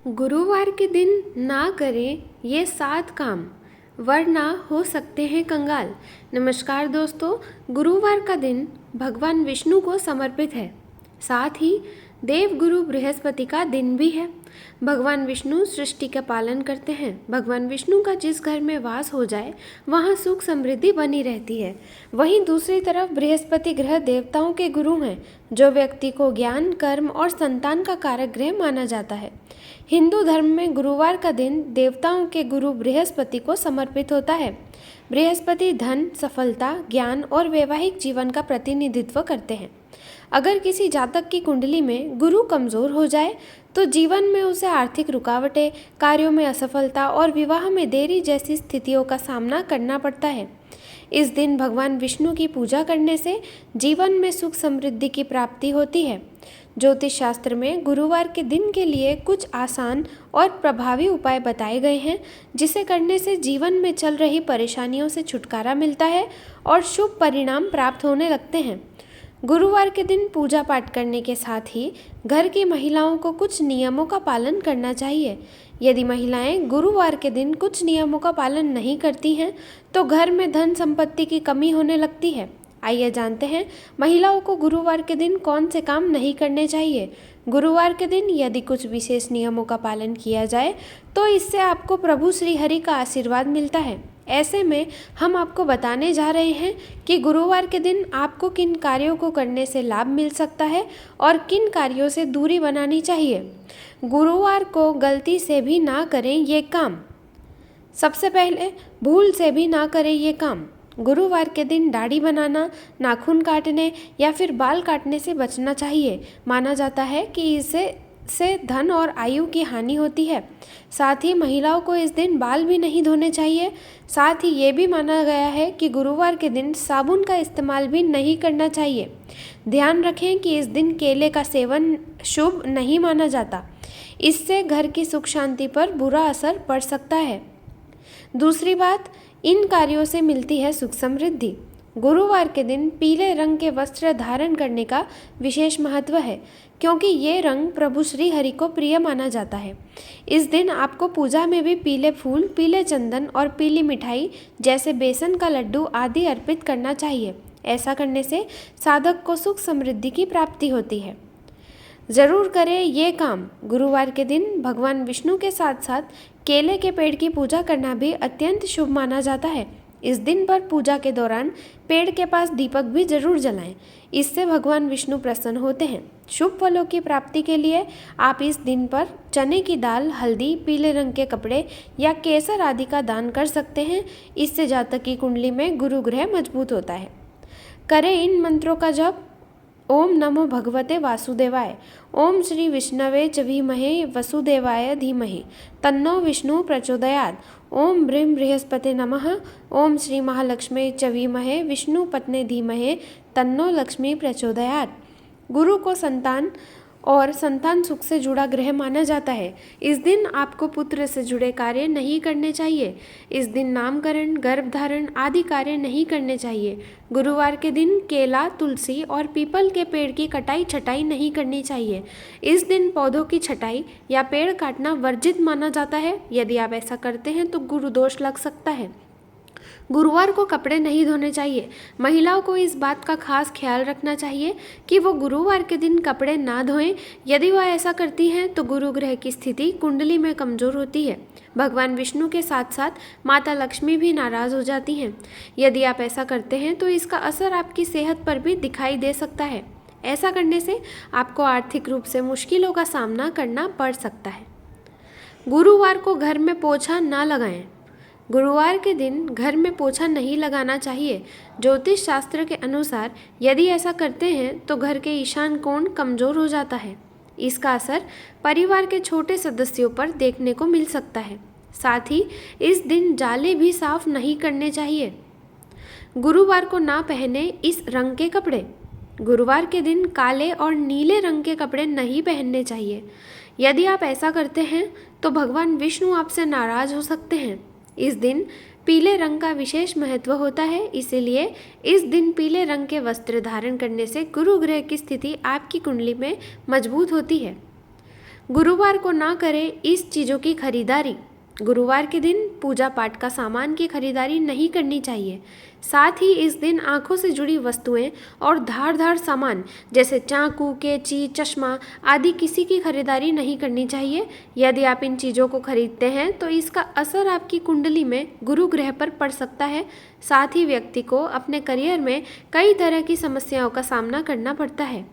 गुरुवार के दिन ना करें ये 7 काम, वरना हो सकते हैं कंगाल। नमस्कार दोस्तों, गुरुवार का दिन भगवान विष्णु को समर्पित है। साथ ही देवगुरु बृहस्पति का दिन भी है। भगवान विष्णु सृष्टि का पालन करते हैं। भगवान विष्णु का जिस घर में वास हो जाए वहाँ सुख समृद्धि बनी रहती है। वहीं दूसरी तरफ बृहस्पति ग्रह देवताओं के गुरु हैं, जो व्यक्ति को ज्ञान, कर्म और संतान का कारक ग्रह माना जाता है। हिंदू धर्म में गुरुवार का दिन देवताओं के गुरु बृहस्पति को समर्पित होता है। बृहस्पति धन, सफलता, ज्ञान और वैवाहिक जीवन का प्रतिनिधित्व करते हैं। अगर किसी जातक की कुंडली में गुरु कमजोर हो जाए तो जीवन में उसे आर्थिक रुकावटें, कार्यों में असफलता और विवाह में देरी जैसी स्थितियों का सामना करना पड़ता है। इस दिन भगवान विष्णु की पूजा करने से जीवन में सुख समृद्धि की प्राप्ति होती है। ज्योतिष शास्त्र में गुरुवार के दिन के लिए कुछ आसान और प्रभावी उपाय बताए गए हैं, जिसे करने से जीवन में चल रही परेशानियों से छुटकारा मिलता है और शुभ परिणाम प्राप्त होने लगते हैं। गुरुवार के दिन पूजा पाठ करने के साथ ही घर की महिलाओं को कुछ नियमों का पालन करना चाहिए। यदि महिलाएं गुरुवार के दिन कुछ नियमों का पालन नहीं करती हैं तो घर में धन संपत्ति की कमी होने लगती है। आइए जानते हैं महिलाओं को गुरुवार के दिन कौन से काम नहीं करने चाहिए। गुरुवार के दिन यदि कुछ विशेष नियमों का पालन किया जाए तो इससे आपको प्रभु श्री हरि का आशीर्वाद मिलता है। ऐसे में हम आपको बताने जा रहे हैं कि गुरुवार के दिन आपको किन कार्यों को करने से लाभ मिल सकता है और किन कार्यों से दूरी बनानी चाहिए। गुरुवार को गलती से भी ना करें ये काम। सबसे पहले भूल से भी ना करें ये काम। गुरुवार के दिन दाढ़ी बनाना, नाखून काटने या फिर बाल काटने से बचना चाहिए। माना जाता है कि इससे धन और आयु की हानि होती है। साथ ही महिलाओं को इस दिन बाल भी नहीं धोने चाहिए। साथ ही ये भी माना गया है कि गुरुवार के दिन साबुन का इस्तेमाल भी नहीं करना चाहिए। ध्यान रखें कि इस दिन केले का सेवन शुभ नहीं माना जाता। इससे घर की सुख शांति पर बुरा असर पड़ सकता है। दूसरी बात, इन कार्यों से मिलती है सुख समृद्धि। गुरुवार के दिन पीले रंग के वस्त्र धारण करने का विशेष महत्व है, क्योंकि ये रंग प्रभु श्री हरि को प्रिय माना जाता है। इस दिन आपको पूजा में भी पीले फूल, पीले चंदन और पीली मिठाई जैसे बेसन का लड्डू आदि अर्पित करना चाहिए। ऐसा करने से साधक को सुख समृद्धि की प्राप्ति होती है। ज़रूर करें ये काम। गुरुवार के दिन भगवान विष्णु के साथ साथ केले के पेड़ की पूजा करना भी अत्यंत शुभ माना जाता है। इस दिन पर पूजा के दौरान पेड़ के पास दीपक भी जरूर जलाएं। इससे भगवान विष्णु प्रसन्न होते हैं। शुभ फलों की प्राप्ति के लिए आप इस दिन पर चने की दाल, हल्दी, पीले रंग के कपड़े या केसर आदि का दान कर सकते हैं। इससे जातक की कुंडली में गुरु ग्रह मजबूत होता है। करें इन मंत्रों का जप। ओम नमो भगवते वासुदेवाय। ओम श्री विष्णवे च धीमहि वसुदेवाय धीमहि तन्नो विष्णु प्रचोदयात्। ओम ब्रीं बृहस्पते नमः। ओम श्री महालक्ष्मी च धीमहि विष्णु पत्नी धीमहि तन्नो लक्ष्मी प्रचोदयात्। गुरु को संतान और संतान सुख से जुड़ा ग्रह माना जाता है। इस दिन आपको पुत्र से जुड़े कार्य नहीं करने चाहिए। इस दिन नामकरण, गर्भधारण आदि कार्य नहीं करने चाहिए। गुरुवार के दिन केला, तुलसी और पीपल के पेड़ की कटाई छटाई नहीं करनी चाहिए। इस दिन पौधों की छटाई या पेड़ काटना वर्जित माना जाता है। यदि आप ऐसा करते हैं तो गुरु दोष लग सकता है। गुरुवार को कपड़े नहीं धोने चाहिए। महिलाओं को इस बात का खास ख्याल रखना चाहिए कि वो गुरुवार के दिन कपड़े ना धोएं। यदि वह ऐसा करती हैं तो गुरु ग्रह की स्थिति कुंडली में कमजोर होती है। भगवान विष्णु के साथ साथ माता लक्ष्मी भी नाराज हो जाती हैं। यदि आप ऐसा करते हैं तो इसका असर आपकी सेहत पर भी दिखाई दे सकता है। ऐसा करने से आपको आर्थिक रूप से मुश्किलों का सामना करना पड़ सकता है। गुरुवार को घर में पोछा ना लगाएं। गुरुवार के दिन घर में पोछा नहीं लगाना चाहिए। ज्योतिष शास्त्र के अनुसार यदि ऐसा करते हैं तो घर के ईशान कोण कमजोर हो जाता है। इसका असर परिवार के छोटे सदस्यों पर देखने को मिल सकता है। साथ ही इस दिन जाले भी साफ नहीं करने चाहिए। गुरुवार को ना पहने इस रंग के कपड़े। गुरुवार के दिन काले और नीले रंग के कपड़े नहीं पहनने चाहिए। यदि आप ऐसा करते हैं तो भगवान विष्णु आपसे नाराज हो सकते हैं। इस दिन पीले रंग का विशेष महत्व होता है, इसीलिए इस दिन पीले रंग के वस्त्र धारण करने से गुरु ग्रह की स्थिति आपकी कुंडली में मजबूत होती है। गुरुवार को ना करें इस चीज़ों की खरीदारी। गुरुवार के दिन पूजा पाठ का सामान की खरीदारी नहीं करनी चाहिए। साथ ही इस दिन आँखों से जुड़ी वस्तुएं और धारदार सामान जैसे चाकू, कैंची, चश्मा आदि किसी की खरीदारी नहीं करनी चाहिए। यदि आप इन चीज़ों को खरीदते हैं तो इसका असर आपकी कुंडली में गुरु ग्रह पर पड़ सकता है। साथ ही व्यक्ति को अपने करियर में कई तरह की समस्याओं का सामना करना पड़ता है।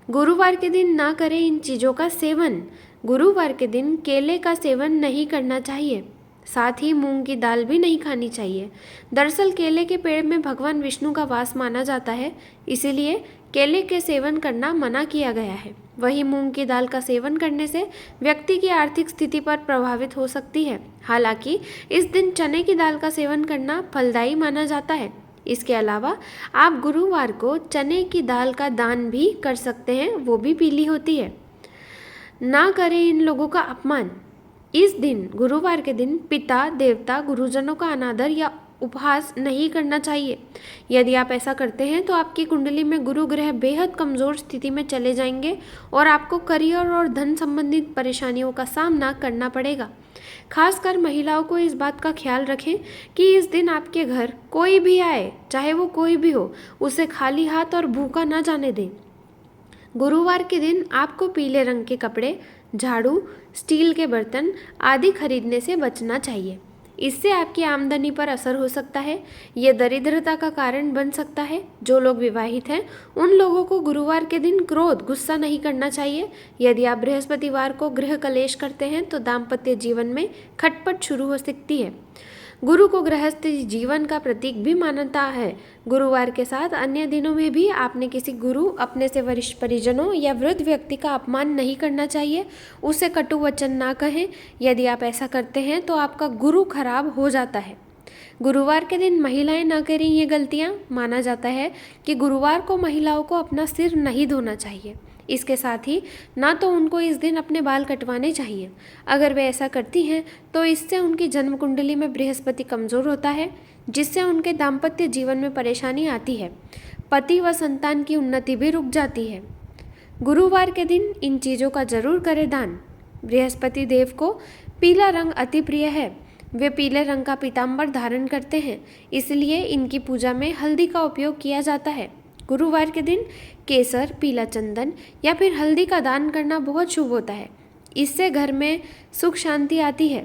गुरुवार के दिन ना करें इन चीज़ों का सेवन। गुरुवार के दिन केले का सेवन नहीं करना चाहिए। साथ ही मूंग की दाल भी नहीं खानी चाहिए। दरअसल केले के पेड़ में भगवान विष्णु का वास माना जाता है, इसीलिए केले के सेवन करना मना किया गया है। वहीं मूंग की दाल का सेवन करने से व्यक्ति की आर्थिक स्थिति पर प्रभावित हो सकती है। हालांकि इस दिन चने की दाल का सेवन करना फलदायी माना जाता है। इसके अलावा आप गुरुवार को चने की दाल का दान भी कर सकते हैं, वो भी पीली होती है। ना करें इन लोगों का अपमान। इस दिन गुरुवार के दिन पिता, देवता, गुरुजनों का अनादर या उपहास नहीं करना चाहिए। यदि आप ऐसा करते हैं तो आपकी कुंडली में गुरु ग्रह बेहद कमज़ोर स्थिति में चले जाएंगे और आपको करियर और धन संबंधित परेशानियों का सामना करना पड़ेगा। खासकर महिलाओं को इस बात का ख्याल रखें कि इस दिन आपके घर कोई भी आए, चाहे वो कोई भी हो, उसे खाली हाथ और भूखा ना जाने दें। गुरुवार के दिन आपको पीले रंग के कपड़े, झाड़ू, स्टील के बर्तन आदि खरीदने से बचना चाहिए। इससे आपकी आमदनी पर असर हो सकता है। ये दरिद्रता का कारण बन सकता है। जो लोग विवाहित हैं उन लोगों को गुरुवार के दिन क्रोध, गुस्सा नहीं करना चाहिए। यदि आप बृहस्पतिवार को गृह कलेश करते हैं तो दाम्पत्य जीवन में खटपट शुरू हो सकती है। गुरु को गृहस्थ जीवन का प्रतीक भी मानता है। गुरुवार के साथ अन्य दिनों में भी आपने किसी गुरु, अपने से वरिष्ठ परिजनों या वृद्ध व्यक्ति का अपमान नहीं करना चाहिए। उसे कटु वचन ना कहें। यदि आप ऐसा करते हैं तो आपका गुरु खराब हो जाता है। गुरुवार के दिन महिलाएं ना करें ये गलतियां। माना जाता है कि गुरुवार को महिलाओं को अपना सिर नहीं धोना चाहिए। इसके साथ ही ना तो उनको इस दिन अपने बाल कटवाने चाहिए। अगर वे ऐसा करती हैं तो इससे उनकी जन्म कुंडली में बृहस्पति कमज़ोर होता है, जिससे उनके दाम्पत्य जीवन में परेशानी आती है। पति व संतान की उन्नति भी रुक जाती है। गुरुवार के दिन इन चीज़ों का जरूर करें दान। बृहस्पति देव को पीला रंग अति प्रिय है। वे पीले रंग का पीताम्बर धारण करते हैं, इसलिए इनकी पूजा में हल्दी का उपयोग किया जाता है। गुरुवार के दिन केसर, पीला चंदन या फिर हल्दी का दान करना बहुत शुभ होता है। इससे घर में सुख शांति आती है।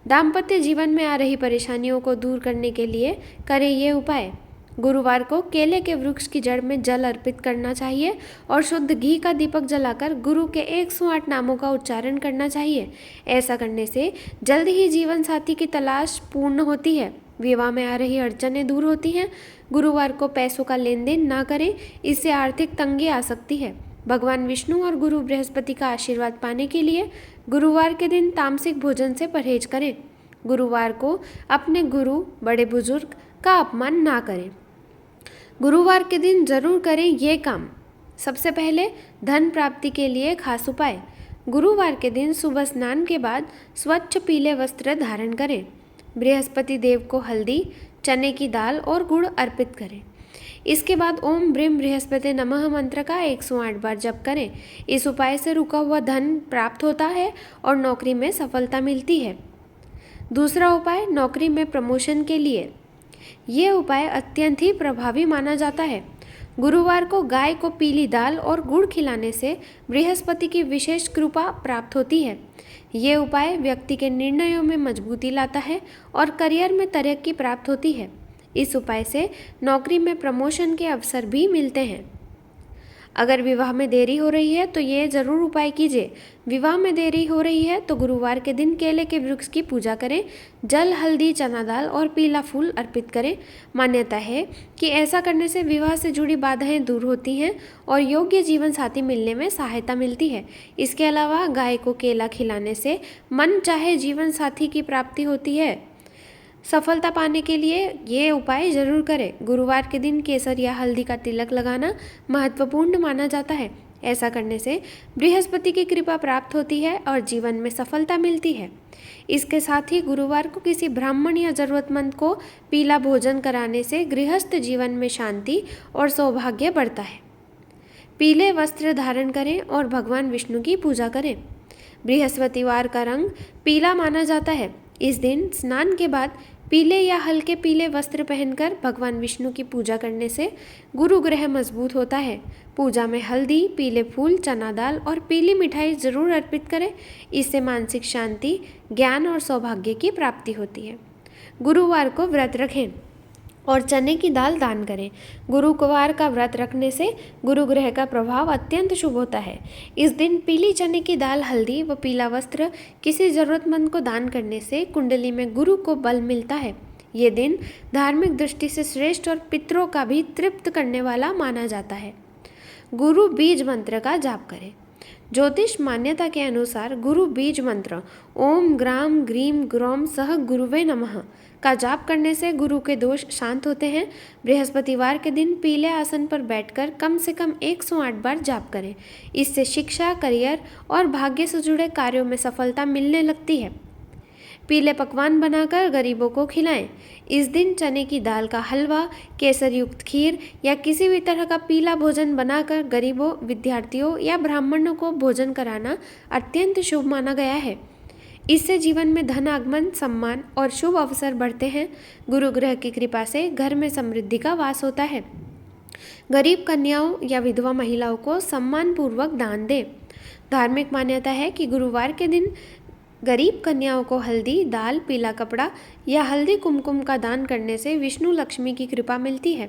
दाम्पत्य जीवन में आ रही परेशानियों को दूर करने के लिए करें ये उपाय। गुरुवार को केले के वृक्ष की जड़ में जल अर्पित करना चाहिए और शुद्ध घी का दीपक जलाकर गुरु के 108 नामों का उच्चारण करना चाहिए। ऐसा करने से जल्द ही जीवन साथी की तलाश पूर्ण होती है। विवाह में आ रही अड़चनें दूर होती हैं। गुरुवार को पैसों का लेन देन ना करें, इससे आर्थिक तंगी आ सकती है। भगवान विष्णु और गुरु बृहस्पति का आशीर्वाद पाने के लिए गुरुवार के दिन तामसिक भोजन से परहेज करें। गुरुवार को अपने गुरु, बड़े बुजुर्ग का अपमान ना करें। गुरुवार के दिन जरूर करें ये काम। सबसे पहले धन प्राप्ति के लिए खास उपाय। गुरुवार के दिन सुबह स्नान के बाद स्वच्छ पीले वस्त्र धारण करें। बृहस्पति देव को हल्दी, चने की दाल और गुड़ अर्पित करें। इसके बाद ओम ब्रीम बृहस्पति नमः मंत्र का 108 बार जप करें। इस उपाय से रुका हुआ धन प्राप्त होता है और नौकरी में सफलता मिलती है। दूसरा उपाय नौकरी में प्रमोशन के लिए। ये उपाय अत्यंत ही प्रभावी माना जाता है। गुरुवार को गाय को पीली दाल और गुड़ खिलाने से बृहस्पति की विशेष कृपा प्राप्त होती है। ये उपाय व्यक्ति के निर्णयों में मजबूती लाता है और करियर में तरक्की प्राप्त होती है। इस उपाय से नौकरी में प्रमोशन के अवसर भी मिलते हैं। अगर विवाह में देरी हो रही है तो ये ज़रूर उपाय कीजिए। विवाह में देरी हो रही है तो गुरुवार के दिन केले के वृक्ष की पूजा करें। जल, हल्दी, चना दाल और पीला फूल अर्पित करें। मान्यता है कि ऐसा करने से विवाह से जुड़ी बाधाएं दूर होती हैं और योग्य जीवन साथी मिलने में सहायता मिलती है। इसके अलावा गाय को केला खिलाने से मन चाहे जीवन साथी की प्राप्ति होती है। सफलता पाने के लिए ये उपाय जरूर करें। गुरुवार के दिन केसर या हल्दी का तिलक लगाना महत्वपूर्ण माना जाता है। ऐसा करने से बृहस्पति की कृपा प्राप्त होती है और जीवन में सफलता मिलती है। इसके साथ ही गुरुवार को किसी ब्राह्मण या जरूरतमंद को पीला भोजन कराने से गृहस्थ जीवन में शांति और सौभाग्य बढ़ता है। पीले वस्त्र धारण करें और भगवान विष्णु की पूजा करें। बृहस्पतिवार का रंग पीला माना जाता है। इस दिन स्नान के बाद पीले या हल्के पीले वस्त्र पहनकर भगवान विष्णु की पूजा करने से गुरु ग्रह मजबूत होता है। पूजा में हल्दी, पीले फूल, चना दाल और पीली मिठाई जरूर अर्पित करें। इससे मानसिक शांति, ज्ञान और सौभाग्य की प्राप्ति होती है। गुरुवार को व्रत रखें और चने की दाल दान करें। गुरुवार का व्रत रखने से गुरु ग्रह का प्रभाव अत्यंत शुभ होता है। इस दिन पीली चने की दाल, हल्दी व पीला वस्त्र किसी जरूरतमंद को दान करने से कुंडली में गुरु को बल मिलता है। ये दिन धार्मिक दृष्टि से श्रेष्ठ और पितरों का भी तृप्त करने वाला माना जाता है। गुरु बीज मंत्र का जाप करें। ज्योतिष मान्यता के अनुसार गुरु बीज मंत्र ओम ग्राम ग्रीम ग्रौम सह गुरुवे नमः का जाप करने से गुरु के दोष शांत होते हैं। बृहस्पतिवार के दिन पीले आसन पर बैठकर कम से कम 108 बार जाप करें। इससे शिक्षा, करियर और भाग्य से जुड़े कार्यों में सफलता मिलने लगती है। पीले पकवान बनाकर गरीबों को खिलाएं। इस दिन चने की दाल का हलवा, केसर युक्त खीर या किसी भी तरह का पीला भोजन बनाकर गरीबों, विद्यार्थियों या ब्राह्मणों को भोजन कराना अत्यंत शुभ माना गया है। इससे जीवन में धन आगमन, सम्मान और शुभ अवसर बढ़ते हैं। गुरु ग्रह की कृपा से घर में समृद्धि का वास होता है। गरीब कन्याओं या विधवा महिलाओं को सम्मान पूर्वक दान दें। धार्मिक मान्यता है कि गुरुवार के दिन गरीब कन्याओं को हल्दी, दाल, पीला कपड़ा या हल्दी कुमकुम का दान करने से विष्णु लक्ष्मी की कृपा मिलती है।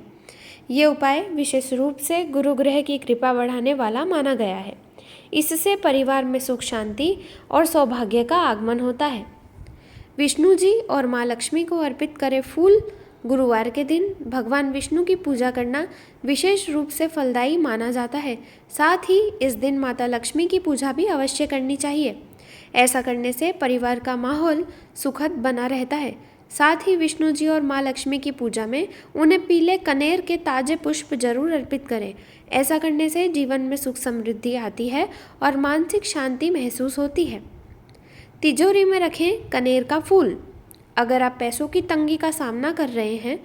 ये उपाय विशेष रूप से गुरु ग्रह की कृपा बढ़ाने वाला माना गया है। इससे परिवार में सुख, शांति और सौभाग्य का आगमन होता है। विष्णु जी और माँ लक्ष्मी को अर्पित करें फूल। गुरुवार के दिन भगवान विष्णु की पूजा करना विशेष रूप से फलदायी माना जाता है। साथ ही इस दिन माता लक्ष्मी की पूजा भी अवश्य करनी चाहिए। ऐसा करने से परिवार का माहौल सुखद बना रहता है। साथ ही विष्णु जी और माँ लक्ष्मी की पूजा में उन्हें पीले कनेर के ताजे पुष्प जरूर अर्पित करें। ऐसा करने से जीवन में सुख समृद्धि आती है और मानसिक शांति महसूस होती है। तिजोरी में रखें कनेर का फूल। अगर आप पैसों की तंगी का सामना कर रहे हैं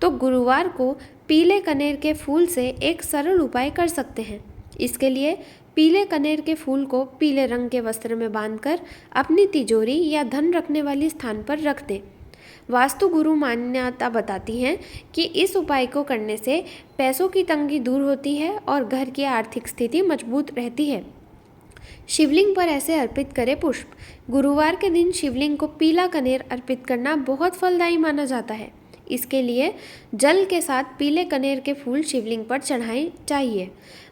तो गुरुवार को पीले कनेर के फूल से एक सरल उपाय कर सकते हैं। इसके लिए पीले कनेर के फूल को पीले रंग के वस्त्र में बांधकर अपनी तिजोरी या धन रखने वाली स्थान पर रख दें। वास्तु गुरु मान्यता बताती है कि इस उपाय को करने से पैसों की तंगी दूर होती है और घर की आर्थिक स्थिति मजबूत रहती है। शिवलिंग पर ऐसे अर्पित करें पुष्प। गुरुवार के दिन शिवलिंग को पीला कनेर अर्पित करना बहुत फलदायी माना जाता है। इसके लिए जल के साथ पीले कनेर के फूल शिवलिंग पर चढ़ाए चाहिए।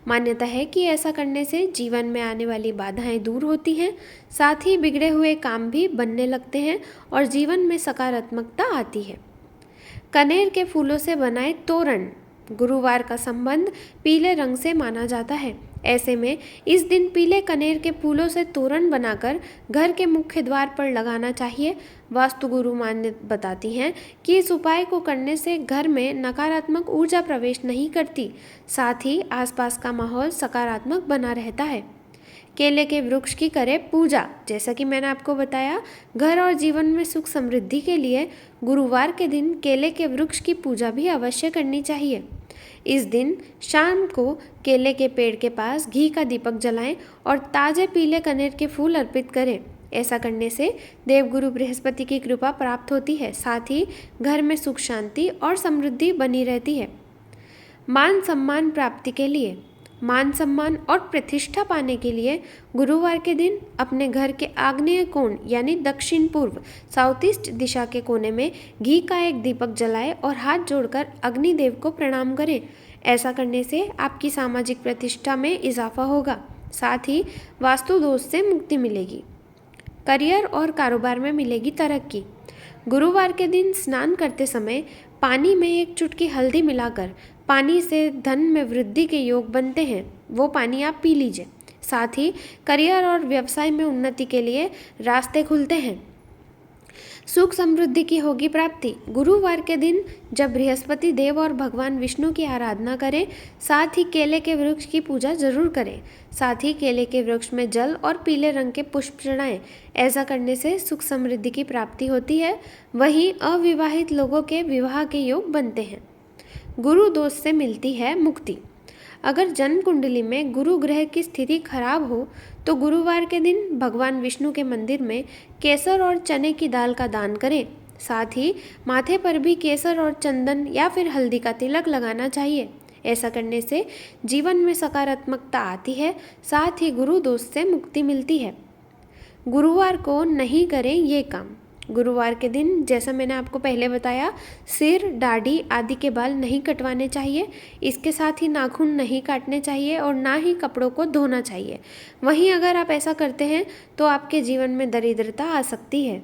मान्यता है कि ऐसा करने से जीवन में आने वाली बाधाएं दूर होती हैं, साथ ही बिगड़े हुए काम भी बनने लगते हैं और जीवन में सकारात्मकता आती है। कनेर के फूलों से बनाए तोरण। गुरुवार का संबंध पीले रंग से माना जाता है। ऐसे में इस दिन पीले कनेर के फूलों से तोरण बनाकर घर के मुख्य द्वार पर लगाना चाहिए। वास्तु गुरु मान्यता बताती हैं कि इस उपाय को करने से घर में नकारात्मक ऊर्जा प्रवेश नहीं करती, साथ ही आसपास का माहौल सकारात्मक बना रहता है। केले के वृक्ष की करें पूजा। जैसा कि मैंने आपको बताया, घर और जीवन में सुख समृद्धि के लिए गुरुवार के दिन केले के वृक्ष की पूजा भी अवश्य करनी चाहिए। इस दिन शाम को केले के पेड़ के पास घी का दीपक जलाएं और ताजे पीले कनेर के फूल अर्पित करें। ऐसा करने से देवगुरु बृहस्पति की कृपा प्राप्त होती है, साथ ही घर में सुख, शांति और समृद्धि बनी रहती है। मान सम्मान प्राप्ति के लिए, मान सम्मान और प्रतिष्ठा पाने के लिए गुरुवार के दिन अपने घर के आग्नेय कोण यानी दक्षिण पूर्व साउथ ईस्ट दिशा के कोने में घी का एक दीपक जलाएं और हाथ जोड़कर अग्निदेव को प्रणाम करें। ऐसा करने से आपकी सामाजिक प्रतिष्ठा में इजाफा होगा, साथ ही वास्तु दोष से मुक्ति मिलेगी। करियर और कारोबार में मिलेगी तरक्की। गुरुवार के दिन स्नान करते समय पानी में एक चुटकी हल्दी मिलाकर पानी से धन में वृद्धि के योग बनते हैं, वो पानी आप पी लीजिए। साथ ही करियर और व्यवसाय में उन्नति के लिए रास्ते खुलते हैं। सुख समृद्धि की होगी प्राप्ति। गुरुवार के दिन जब बृहस्पति देव और भगवान विष्णु की आराधना करें, साथ ही केले के वृक्ष की पूजा जरूर करें। साथ ही केले के वृक्ष में जल और पीले रंग के पुष्प चढ़ाएं। ऐसा करने से सुख समृद्धि की प्राप्ति होती है। वहीं अविवाहित लोगों के विवाह के योग बनते हैं। गुरु दोष से मिलती है मुक्ति। अगर जन्म कुंडली में गुरु ग्रह की स्थिति खराब हो तो गुरुवार के दिन भगवान विष्णु के मंदिर में केसर और चने की दाल का दान करें। साथ ही माथे पर भी केसर और चंदन या फिर हल्दी का तिलक लगाना चाहिए। ऐसा करने से जीवन में सकारात्मकता आती है, साथ ही गुरु दोष से मुक्ति मिलती है। गुरुवार को नहीं करें ये काम। गुरुवार के दिन जैसा मैंने आपको पहले बताया, सिर, दाढ़ी आदि के बाल नहीं कटवाने चाहिए। इसके साथ ही नाखून नहीं काटने चाहिए और ना ही कपड़ों को धोना चाहिए। वहीं अगर आप ऐसा करते हैं तो आपके जीवन में दरिद्रता आ सकती है।